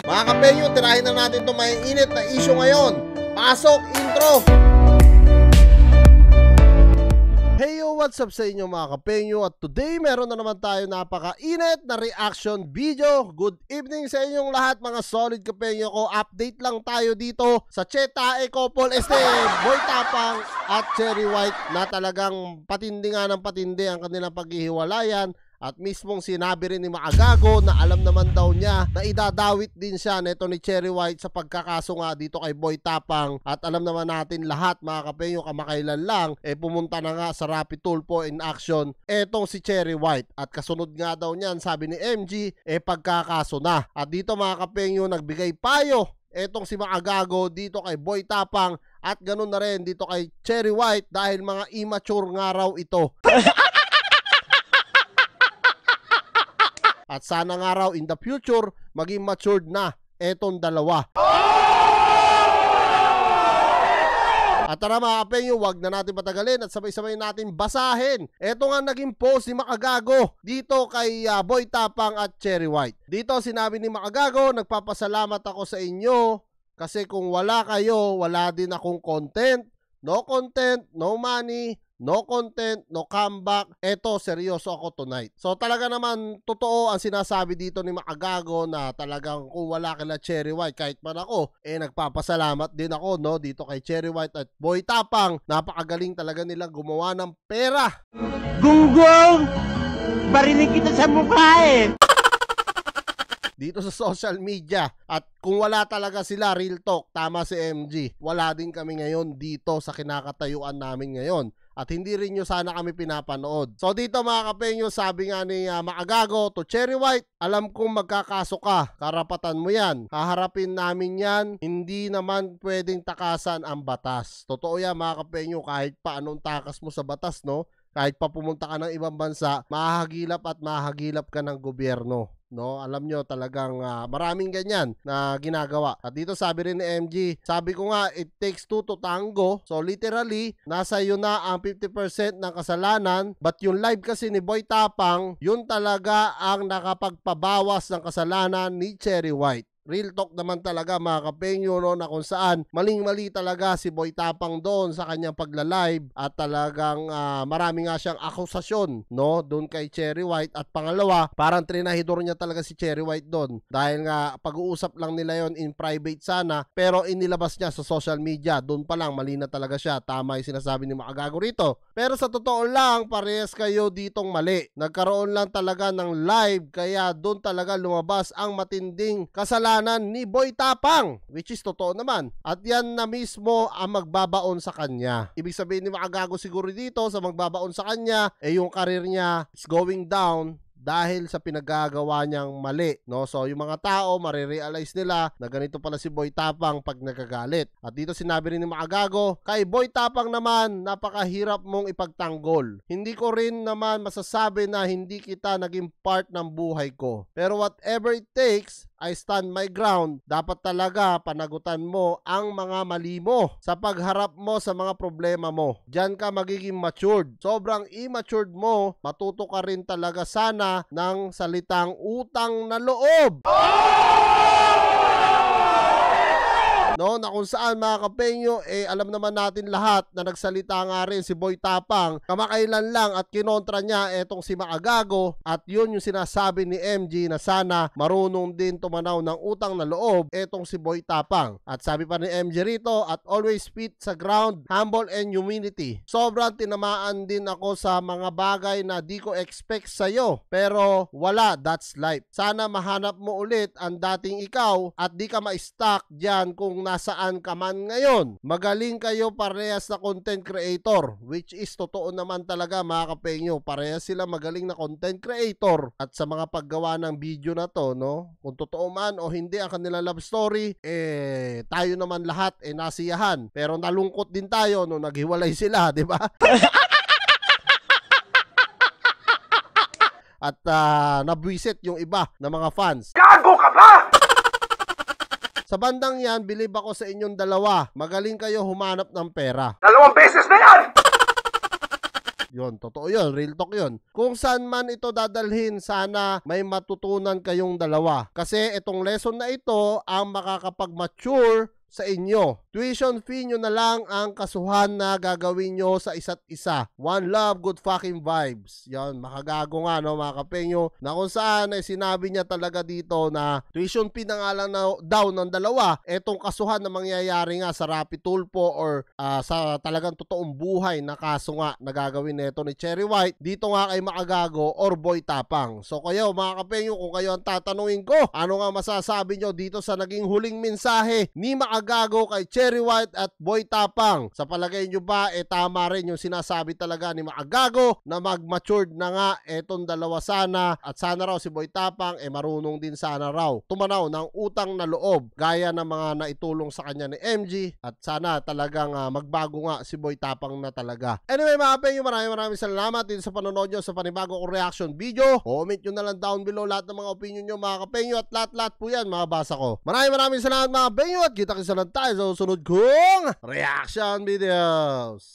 Mga kapenyo, tirahin na natin itong may init na issue ngayon. Pasok, intro! Hey yo, what's up sa inyo mga kapenyo? At today meron na naman tayo napaka-init na reaction video. Good evening sa inyong lahat mga solid kapenyo ko. Update lang tayo dito sa Chetae Couple Este, Boy Tapang at Cherry White na talagang patindi nga ng patindi ang kanilang paghihiwalayan. At mismong sinabi rin ni Maagago na alam naman daw niya na idadawit din siya neto ni Cherry White sa pagkakaso nga dito kay Boy Tapang. At alam naman natin lahat mga kapenyo, kamakailan lang pumunta na nga sa Rapid Tulfo in action etong si Cherry White. At kasunod nga daw niyan, sabi ni MG, pagkakaso na. At dito mga kapenyo, nagbigay payo etong si Maagago dito kay Boy Tapang at ganun na rin dito kay Cherry White dahil mga immature nga raw ito. At sana nga raw in the future, maging matured na etong dalawa. At tara mga kapenyo, wag na natin patagalin at sabay-sabay natin basahin. Ito nga naging post ni Maagago dito kay Boy Tapang at Cherry White. Dito sinabi ni Maagago, nagpapasalamat ako sa inyo kasi kung wala kayo, wala din akong content. No content, no money, no content, no comeback. Eto, seryoso ako tonight. So talaga naman totoo ang sinasabi dito ni Maagago na talagang kung wala kila Cherry White, kahit man ako, nagpapasalamat din ako no dito kay Cherry White at Boy Tapang. Napakagaling talaga nilang gumawa ng pera. Gunggong! Barinig kita sa mukha dito sa social media. At kung wala talaga sila, real talk, tama si MG, wala din kami ngayon dito sa kinakatayuan namin ngayon. At hindi rin nyo sana kami pinapanood. So dito mga kapenyo, sabi nga ni Maagago to Cherry White, alam kong magkakaso ka, karapatan mo yan, haharapin namin yan, hindi naman pwedeng takasan ang batas. Totoo yan mga kapenyo, kahit pa anong takas mo sa batas, no? Kahit pa pumunta ka ng ibang bansa, mahahagilap at mahahagilap ka ng gobyerno. No, alam nyo talagang maraming ganyan na ginagawa. At dito sabi rin ni MG, sabi ko nga it takes two to tango. So literally, nasa iyo na ang 50% ng kasalanan. But yung live kasi ni Boy Tapang, yun talaga ang nakapagpabawas ng kasalanan ni Cherry White. Real talk naman talaga mga kapenyo, no, na kung saan maling-mali talaga si Boy Tapang doon sa kanyang pagla-live at talagang marami nga siyang akusasyon, no, doon kay Cherry White. At pangalawa, parang trinahidor niya talaga si Cherry White doon dahil nga pag-uusap lang nila yon in private sana, pero inilabas niya sa social media. Doon pa lang mali na talaga siya. Tama yung sinasabi ni Maagago rito. Pero sa totoo lang, parehas kayo ditong mali. Nagkaroon lang talaga ng live kaya doon talaga lumabas ang matinding kasalanan ni Boy Tapang, which is totoo naman. At yan na mismo ang magbabaon sa kanya. Ibig sabihin ni Maagago siguro dito sa magbabaon sa kanya, yung career niya is going down dahil sa pinagagawa niyang mali, no? So yung mga tao marirealize nila na ganito pala si Boy Tapang pag nagagalit. At dito sinabi rin ni Maagago, kay Boy Tapang naman, napakahirap mong ipagtanggol. Hindi ko rin naman masasabi na hindi kita naging part ng buhay ko. Pero whatever it takes, I stand my ground. Dapat talaga panagutan mo ang mga mali mo sa pagharap mo sa mga problema mo. Diyan ka magiging matured. Sobrang immatured mo, matuto ka rin talaga sana ng salitang utang na loob. No, na kung saan mga kapenyo, alam naman natin lahat na nagsalita nga rin si Boy Tapang kamakailan lang at kinontra niya etong si Maagago. At yun yung sinasabi ni MG na sana marunong din tumanaw ng utang na loob etong si Boy Tapang. At sabi pa ni MG rito, at always feet sa ground, humble and humility. Sobrang tinamaan din ako sa mga bagay na di ko expect sa'yo, pero wala, that's life. Sana mahanap mo ulit ang dating ikaw at di ka ma-stuck dyan kung nasaan ka man ngayon. Magaling kayo parehas na content creator, which is totoo naman talaga mga kapenyo. Parehas sila magaling na content creator. At sa mga paggawa ng video na to, no, kung totoo man o hindi ang kanilang love story, tayo naman lahat nasiyahan. Pero nalungkot din tayo nung naghiwalay sila, di ba? At nabwisit yung iba na mga fans. Gago ka ba? Sa bandang yan, believe ako sa inyong dalawa. Magaling kayo humanap ng pera. 2 beses na yan! Yun, totoo yun, real talk yun. Kung saan man ito dadalhin, sana may matutunan kayong dalawa. Kasi itong lesson na ito ang makakapag-mature sa inyo. Tuition fee nyo na lang ang kasuhan na gagawin nyo sa isa't isa. One love, good fucking vibes. Yan, makagago nga no mga kapenyo, na kung saan ay sinabi niya talaga dito na tuition fee na nga lang daw ng dalawa. Etong kasuhan na mangyayari nga sa Rapi Tulfo or sa talagang totoong buhay na kaso nga na gagawin nito ni Cherry White dito nga kay Makagago or Boy Tapang. So kayo mga kapenyo, kung kayo ang tatanungin ko, ano nga masasabi nyo dito sa naging huling mensahe ni Makagago kay Cherry White at Boy Tapang? Sa palagay nyo ba tama rin yung sinasabi talaga ni Makagago na mag-matured na nga etong dalawa sana, at sana raw si Boy Tapang marunong din sana raw tumanaw ng utang na loob gaya ng mga naitulong sa kanya ni MG, at sana talagang magbago nga si Boy Tapang na talaga. Anyway mga kapenyo, maraming salamat din sa panonood nyo sa panibago kong reaction video. Comment nyo na lang down below lahat ng mga opinion nyo mga kapenyo, at lahat po yan mababasa ko. Maraming salamat mga kapenyo, at kita-kita lang tayo sa susunod kong reaction videos.